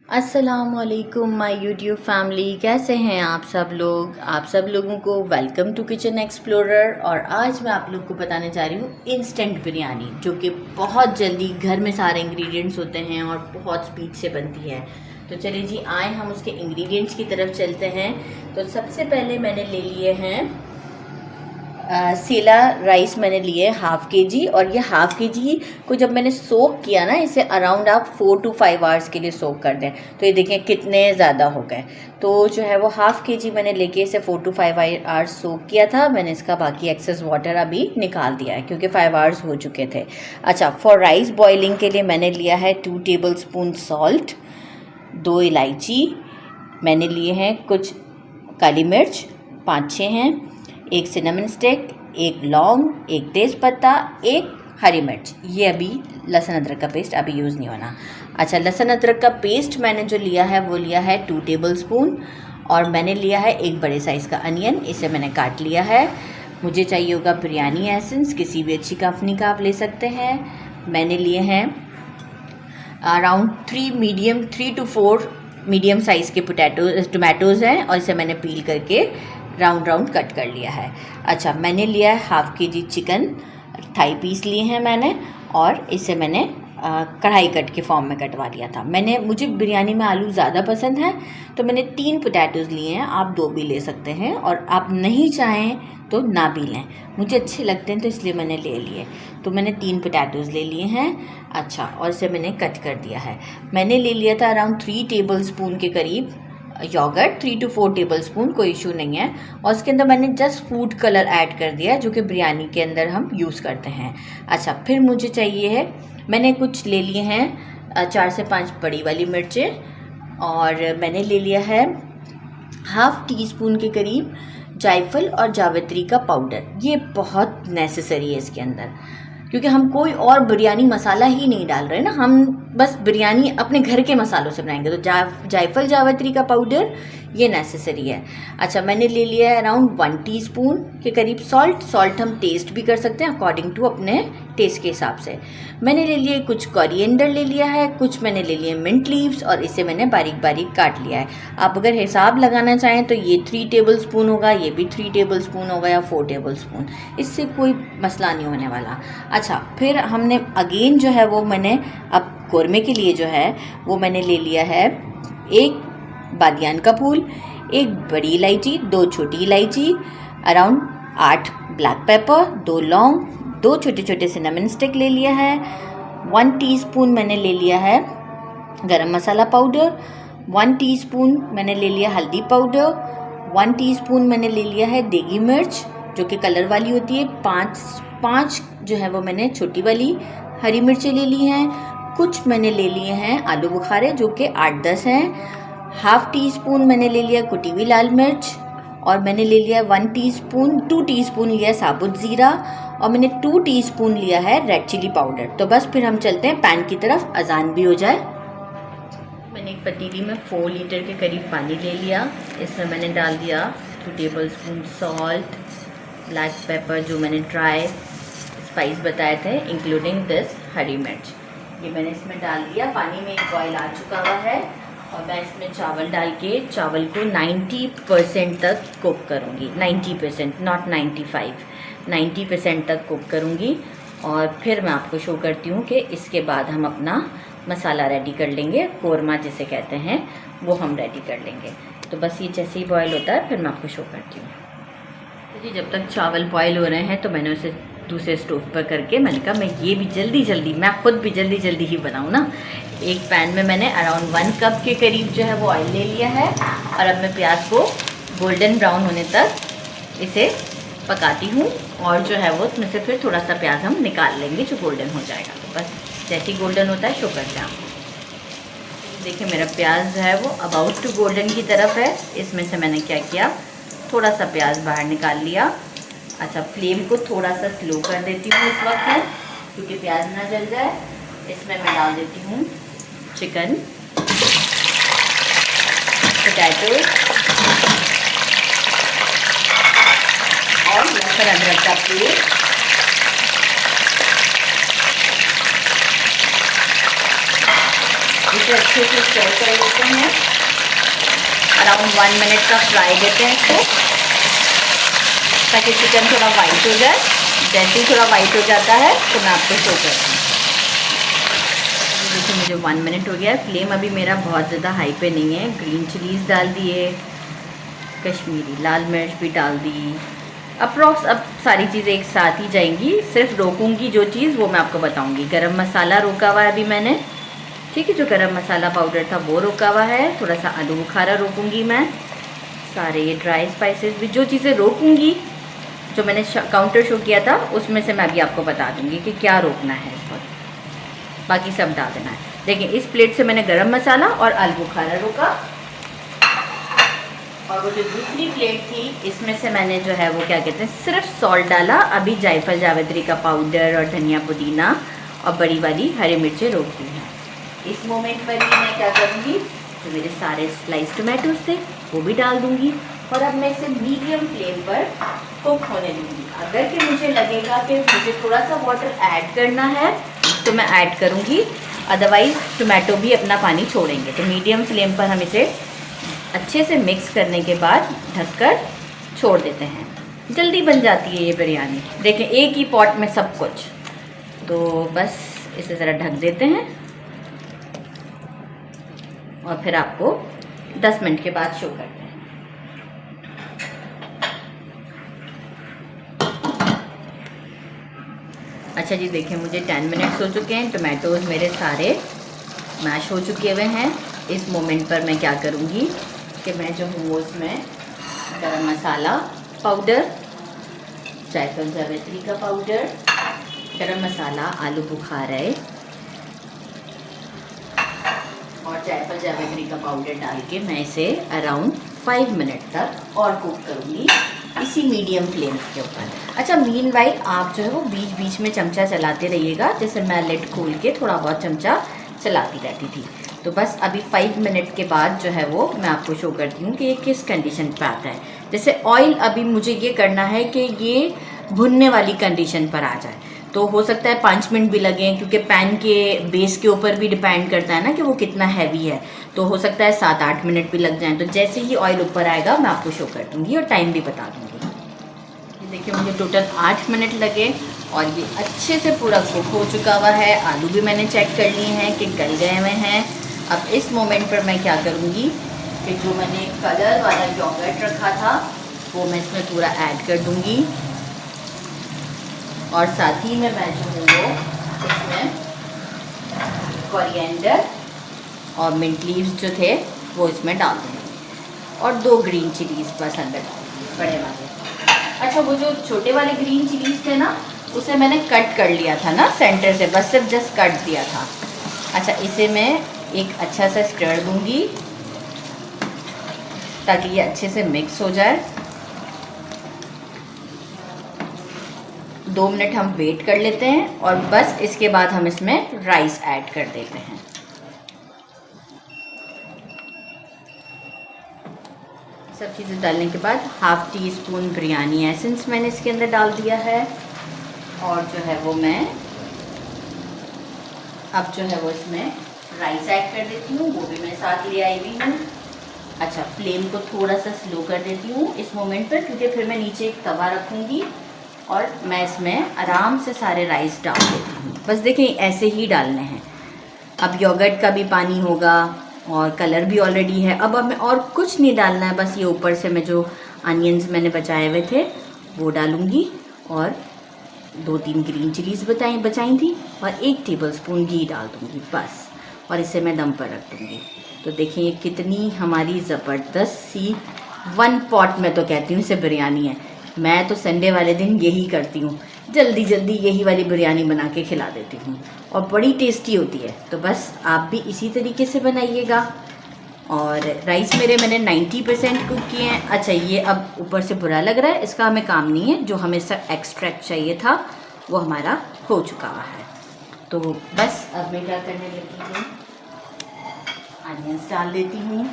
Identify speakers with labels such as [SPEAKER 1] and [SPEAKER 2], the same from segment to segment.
[SPEAKER 1] अस्सलामुअलैकुम my YouTube family, कैसे हैं आप सब लोगों को वेलकम टू किचन एक्सप्लोरर। और आज मैं आप लोग को बताने जा रही हूँ इंस्टेंट बिरयानी, जो कि बहुत जल्दी घर में सारे इंग्रेडिएंट्स होते हैं और बहुत स्पीड से बनती है। तो चलिए जी, आए हम उसके इंग्रेडिएंट्स की तरफ चलते हैं। तो सबसे पहले मैंने ले लिए हैं सेला राइस, मैंने लिए हाफ़ के जी। और ये हाफ़ के जी को जब मैंने सोक किया ना, इसे अराउंड आप 4 to 5 आवर्स के लिए सोक कर दें। तो ये देखें कितने ज़्यादा हो गए। तो जो है वो हाफ़ के जी मैंने लेके इसे 4 to 5 आवर्स सोक किया था। मैंने इसका बाकी एक्सेस वाटर अभी निकाल दिया है क्योंकि 5 आवर्स हो चुके थे। अच्छा, फॉर राइस बॉइलिंग के लिए मैंने लिया है 2 टेबल स्पून सॉल्ट, 2 इलायची मैंने लिए हैं, कुछ काली मिर्च 5-6 हैं, एक सिनेमन स्टिक, एक लौंग, एक तेज़पत्ता, एक हरी मिर्च। ये अभी लहसुन अदरक का पेस्ट अभी यूज़ नहीं होना। अच्छा, लहसुन अदरक का पेस्ट मैंने जो लिया है वो लिया है 2 टेबल स्पून। और मैंने लिया है एक बड़े साइज़ का अनियन, इसे मैंने काट लिया है। मुझे चाहिए होगा बिरयानी एसेंस, किसी भी अच्छी कंपनी का आप ले सकते हैं। मैंने लिए हैं अराउंड 3 to 4 मीडियम साइज़ के टोमेटोज़ हैं, और इसे मैंने पील करके राउंड कट कर लिया है। अच्छा, मैंने लिया है हाफ़ के जी चिकन थाई पीस लिए हैं मैंने, और इसे मैंने कढ़ाई कट के फॉर्म में कटवा लिया था। मुझे बिरयानी में आलू ज़्यादा पसंद है, तो मैंने 3 पोटैटोज़ लिए हैं। आप 2 भी ले सकते हैं, और आप नहीं चाहें तो ना भी लें। मुझे अच्छे लगते हैं तो इसलिए मैंने ले लिए। तो मैंने 3 पोटैटोज़ ले लिए हैं। अच्छा, और इसे मैंने कट कर दिया है। मैंने ले लिया था अराउंड 3 टेबल स्पून के करीब योगर्ट, 3 to 4 टेबल स्पून, कोई इशू नहीं है। और उसके अंदर मैंने जस्ट फूड कलर ऐड कर दिया, जो कि बिरयानी के अंदर हम यूज़ करते हैं। अच्छा, फिर मुझे चाहिए है, मैंने कुछ ले लिए हैं 4 से 5 बड़ी वाली मिर्चें, और मैंने ले लिया है हाफ़ टी स्पून के करीब जायफल और जावित्री का पाउडर। ये बहुत नेसेसरी है इसके अंदर, क्योंकि हम कोई और बिरयानी मसाला ही नहीं डाल रहे ना, हम बस बिरयानी अपने घर के मसालों से बनाएंगे। तो जायफल जावित्री का पाउडर ये नेसेसरी है। अच्छा, मैंने ले लिया है अराउंड 1 टीस्पून के करीब सॉल्ट हम टेस्ट भी कर सकते हैं अकॉर्डिंग टू अपने टेस्ट के हिसाब से। मैंने ले लिए कुछ कोरिएंडर ले लिया है, कुछ मैंने ले लिए मिंट लीव्स, और इसे मैंने बारीक बारीक काट लिया है। आप अगर हिसाब लगाना चाहें तो ये 3 टेबल स्पून होगा, ये भी 3 टेबल स्पून होगा, या 4 टेबल स्पून, इससे कोई मसला नहीं होने वाला। अच्छा, फिर हमने अगेन जो है वो मैंने अब कोरमे के लिए जो है वो मैंने ले लिया है एक बादियान का फूल, एक बड़ी इलायची, 2 छोटी इलायची, अराउंड 8 ब्लैक पेपर, 2 लौंग, 2 छोटे छोटे सिनेमन स्टिक ले लिया है। 1 टीस्पून मैंने ले लिया है गरम मसाला पाउडर, 1 टीस्पून मैंने ले लिया हल्दी पाउडर, 1 टीस्पून मैंने ले लिया है देगी मिर्च, जो कि कलर वाली होती है। 5 जो है वो मैंने छोटी वाली हरी मिर्चें ले ली हैं। कुछ मैंने ले लिए हैं आलू बुखारे, जो कि 8-10 हैं। हाफ़ टी स्पून मैंने ले लिया कुटी हुई लाल मिर्च, और मैंने ले लिया 2 टीस्पून लिया साबुत ज़ीरा, और मैंने 2 टीस्पून लिया है रेड चिली पाउडर। तो बस फिर हम चलते हैं पैन की तरफ, अजान भी हो जाए। मैंने एक पतीली में 4 लीटर के करीब पानी ले लिया। इसमें मैंने डाल दिया 2 table spoon salt, black pepper जो मैंने ड्राई स्पाइस बताए थे, इंक्लूडिंग दिस हरी मिर्च, ये मैंने इसमें डाल दिया। पानी में एक बॉयल आ चुका हुआ है, और मैं इसमें चावल डाल के चावल को 90% तक कुक करूँगी। 90%, नॉट 95, 90% तक कुक करूँगी। और फिर मैं आपको शो करती हूँ कि इसके बाद हम अपना मसाला रेडी कर लेंगे, कोरमा जिसे कहते हैं, वो हम रेडी कर लेंगे। तो बस ये जैसे ही बॉयल होता है फिर मैं आपको शो करती हूँ। तो जी, जब तक चावल बॉयल हो रहे हैं तो मैंने उसे दूसरे स्टोव पर करके, मैंने कहा मैं ये भी जल्दी मैं खुद भी जल्दी ही बनाऊँ ना। एक पैन में मैंने अराउंड 1 कप के करीब जो है वो ऑयल ले लिया है, और अब मैं प्याज को गोल्डन ब्राउन होने तक इसे पकाती हूँ। और जो है वो उसमें से फिर थोड़ा सा प्याज हम निकाल लेंगे जो गोल्डन हो जाएगा। तो बस जैसे ही गोल्डन होता है शो करते हैं आप। देखिए, मेरा प्याज जो है वो अबाउट टू गोल्डन की तरफ है। इसमें से मैंने क्या किया, थोड़ा सा प्याज बाहर निकाल लिया। अच्छा, फ्लेम को थोड़ा सा स्लो कर देती हूँ इस वक्त है, क्योंकि प्याज ना जल जाए। इसमें मैं डाल देती हूँ चिकन, पोटैटो और लहसुन अदरक का पेस्ट। इसे से अच्छे से स्टर कर लेते हैं। अराउंड 1 मिनट का फ्राई देते हैं इसको, ताकि चिकन थोड़ा वाइट हो जाए। जैसे ही थोड़ा वाइट हो जाता है तो मैं आपको शो करती हूँ। देखिए मुझे 1 मिनट हो गया है। फ्लेम अभी मेरा बहुत ज़्यादा हाई पे नहीं है। ग्रीन चिलीज़ डाल दिए, कश्मीरी लाल मिर्च भी डाल दी। अप्रॉक्स अब सारी चीज़ें एक साथ ही जाएंगी। सिर्फ रोकूंगी जो चीज़ वो मैं आपको बताऊंगी। गरम मसाला रोका हुआ है अभी मैंने, ठीक है। जो गरम मसाला पाउडर था वो रोका हुआ है। थोड़ा सा आलू बुखारा रोकूंगी मैं। सारे ये ड्राई स्पाइसेस भी, जो चीज़ें रोकूंगी, जो मैंने काउंटर शो किया था उसमें से मैं अभी आपको बता दूंगी कि क्या रोकना है इस वक्त। बाकी सब डाल देना है। देखिए इस प्लेट से मैंने गरम मसाला और आलू बुखारा रोका, और वो जो दूसरी प्लेट थी इसमें से मैंने जो है वो क्या कहते हैं सिर्फ सॉल्ट डाला। अभी जायफल जावित्री का पाउडर और धनिया पुदीना और बड़ी वाली हरी मिर्चें रोकी हैं। इस मोमेंट पर ही मैं क्या करूँगी, जो मेरे सारे स्लाइस टोमेटोज थे वो भी डाल दूँगी, और अब मैं इसे मीडियम फ्लेम पर कुक होने दूँगी। अगर कि मुझे लगेगा कि मुझे थोड़ा सा वाटर ऐड करना है तो मैं ऐड करूँगी, अदरवाइज़ टोमेटो भी अपना पानी छोड़ेंगे। तो मीडियम फ्लेम पर हम इसे अच्छे से मिक्स करने के बाद ढककर छोड़ देते हैं। जल्दी बन जाती है ये बिरयानी। देखें एक ही पॉट में सब कुछ। तो बस इसे ज़रा ढक देते हैं और फिर आपको 10 मिनट के बाद शो करते हैं। अच्छा जी, देखिए मुझे 10 मिनट्स हो चुके हैं। टोमेटोज़ मेरे सारे मैश हो चुके हुए हैं। इस मोमेंट पर मैं क्या करूँगी कि मैं जो हूँ वो इसमें गरम मसाला पाउडर, जायफल जावित्री का पाउडर, गरम मसाला, आलू बुखारा और जायफल जावित्री का पाउडर डाल के मैं इसे अराउंड 5 मिनट तक और कुक करूँगी इसी मीडियम फ्लेम के ऊपर। अच्छा, मीनवाइल आप जो है वो बीच बीच में चमचा चलाते रहिएगा, जैसे मैं लिड खोल के थोड़ा बहुत चमचा चलाती रहती थी। तो बस अभी 5 मिनट के बाद जो है वो मैं आपको शो करती हूँ कि ये किस कंडीशन पर आता है। जैसे ऑयल अभी मुझे ये करना है कि ये भुनने वाली कंडीशन पर आ जाए। तो हो सकता है 5 मिनट भी लगें, क्योंकि पैन के बेस के ऊपर भी डिपेंड करता है ना कि वो कितना हैवी है। तो हो सकता है 7-8 मिनट भी लग जाएं। तो जैसे ही ऑयल ऊपर आएगा मैं आपको शो कर दूँगी और टाइम भी बता दूँगी। देखिए मुझे टोटल 8 मिनट लगे और ये अच्छे से पूरा कुक हो चुका हुआ है। आलू भी मैंने चेक कर लिए हैं कि गल गए हुए हैं। अब इस मोमेंट पर मैं क्या करूँगी कि जो मैंने कलर वाला योगर्ट रखा था वो मैं इसमें पूरा ऐड कर दूँगी, और साथ ही में मैं जो हूँ वो इसमें कोरिएंडर और मिंट लीव्स जो थे वो इसमें डाल दूँगी, और 2 ग्रीन चिलीज़ बस अंदर डाल दूँगी, बड़े वाले। अच्छा, वो जो छोटे वाले ग्रीन चिलीज़ थे ना उसे मैंने कट कर लिया था ना सेंटर से, बस सिर्फ जस्ट कट दिया था। अच्छा, इसे मैं एक अच्छा सा स्टर दूँगी ताकि ये अच्छे से मिक्स हो जाए। 2 मिनट हम वेट कर लेते हैं और बस इसके बाद हम इसमें राइस ऐड कर देते हैं। सब चीज़ें डालने के बाद ½ टीस्पून बिरयानी एसेंस मैंने इसके अंदर डाल दिया है, और जो है वो मैं अब जो है वो इसमें राइस ऐड कर देती हूँ। वो भी मैं साथ ले आई हुई हूँ। अच्छा, फ्लेम को थोड़ा सा स्लो कर देती हूँ इस मोमेंट पर, क्योंकि फिर मैं नीचे एक तवा रखूँगी और मैं इसमें आराम से सारे राइस डाल देती हूँ। बस देखें ऐसे ही डालने हैं। अब योगर्ट का भी पानी होगा और कलर भी ऑलरेडी है। अब मैं और कुछ नहीं डालना है, बस ये ऊपर से मैं जो अनियंस मैंने बचाए हुए थे वो डालूँगी, और 2-3 ग्रीन चिलीज़ बचाई थी, और 1 टेबलस्पून घी डाल दूँगी बस, और इसे मैं दम पर रख दूँगी। तो देखिए कितनी हमारी ज़बरदस्त सी 1 पॉट में तो कहती हूँ इसे बिरयानी है। मैं तो संडे वाले दिन यही करती हूँ, जल्दी जल्दी यही वाली बिरयानी बना के खिला देती हूँ, और बड़ी टेस्टी होती है। तो बस आप भी इसी तरीके से बनाइएगा। और राइस मेरे मैंने 90% कुक किए हैं। अच्छा, ये अब ऊपर से बुरा लग रहा है, इसका हमें काम नहीं है। जो हमें सब एक्सट्रैक्ट चाहिए था वो हमारा हो चुका हुआ है। तो बस अब मैं क्या करने लगी हूँ, अनियंस डाल देती हूँ।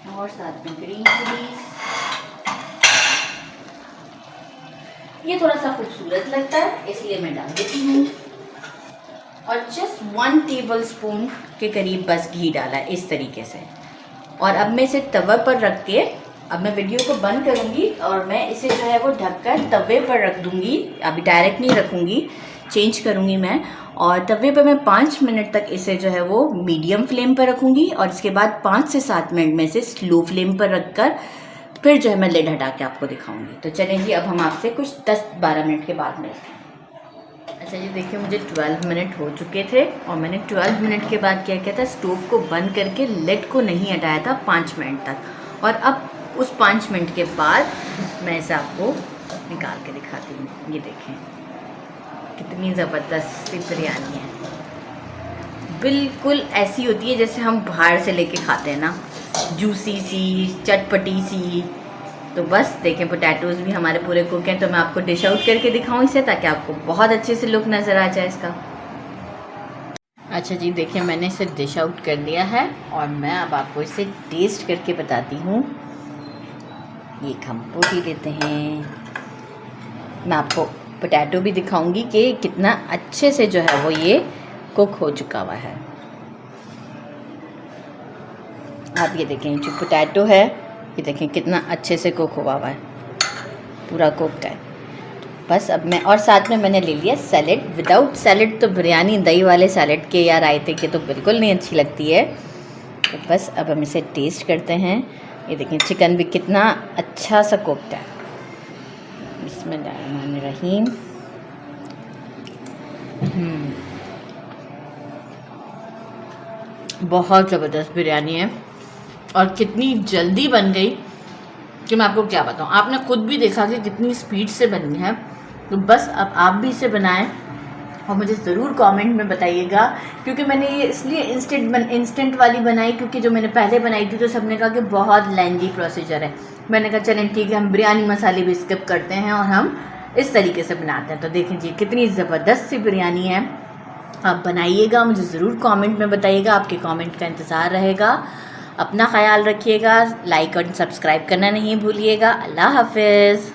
[SPEAKER 1] और साथ में ग्रीन चिलीज। ये थोड़ा सा खूबसूरत लगता है इसलिए मैं डाल देती हूँ। और जस्ट 1 टेबलस्पून के करीब बस घी डाला है इस तरीके से। और अब मैं इसे तवे पर रख के, अब मैं वीडियो को बंद करूँगी और मैं इसे जो है वो ढककर तवे पर रख दूँगी। अभी डायरेक्ट नहीं रखूँगी, चेंज करूँगी मैं। और तवे पर मैं 5 मिनट तक इसे जो है वो मीडियम फ्लेम पर रखूँगी और इसके बाद 5 से 7 मिनट में इसे स्लो फ्लेम पर रखकर फिर जो है मैं लिड हटा के आपको दिखाऊँगी। तो चलें जी, अब हम आपसे कुछ 10-12 मिनट के बाद मिलते हैं। अच्छा जी, देखिए मुझे 12 मिनट हो चुके थे और मैंने 12 मिनट के बाद क्या किया था, स्टोव को बंद करके लिड को नहीं हटाया था 5 मिनट तक। और अब उस 5 मिनट के बाद मैं इसे आपको निकाल के दिखाती हूँ। ये देखें कितनी ज़बरदस्त सी बिरयानी है। बिल्कुल ऐसी होती है जैसे हम बाहर से लेके खाते हैं ना, जूसी सी, चटपटी सी। तो बस देखें पोटैटोज़ भी हमारे पूरे कुक हैं। तो मैं आपको डिश आउट करके दिखाऊं इसे, ताकि आपको बहुत अच्छे से लुक नज़र आ जाए इसका। अच्छा जी, देखिए मैंने इसे डिश आउट कर दिया है और मैं अब आपको इसे टेस्ट करके बताती हूँ। ये हम पोटी लेते हैं, मैं आपको पोटैटो भी दिखाऊंगी कि कितना अच्छे से जो है वो ये कुक हो चुका हुआ है। आप ये देखें, जो पोटैटो है ये देखें कितना अच्छे से कुक हुआ हुआ है, पूरा कुकड है। बस अब मैं, और साथ में मैंने ले लिया सैलेड। विदाउट सैलेड तो बिरयानी दही वाले सैलेड के या रायते के तो बिल्कुल नहीं अच्छी लगती है। तो बस अब हम इसे टेस्ट करते हैं। ये देखें चिकन भी कितना अच्छा सा कुकड है। बिस्मिल्लाहिर्रहमानिर्रहीम। बहुत ज़बरदस्त बिरयानी है और कितनी जल्दी बन गई कि मैं आपको क्या बताऊँ। आपने खुद भी देखा कि कितनी स्पीड से बनी है। तो बस अब आप भी इसे बनाएं और मुझे ज़रूर कमेंट में बताइएगा, क्योंकि मैंने ये इसलिए इंस्टेंट वाली बनाई क्योंकि जो मैंने पहले बनाई थी तो सबने कहा कि बहुत लेंदी प्रोसीजर है। मैंने कहा चलें ठीक है, हम बिरयानी मसाले भी स्किप करते हैं और हम इस तरीके से बनाते हैं। तो देखें जी कितनी ज़बरदस्त सी बिरयानी है। आप बनाइएगा, मुझे ज़रूर कमेंट में बताइएगा, आपके कमेंट का इंतज़ार रहेगा। अपना ख्याल रखिएगा, लाइक और सब्सक्राइब करना नहीं भूलिएगा। अल्लाह हाफ़िज़।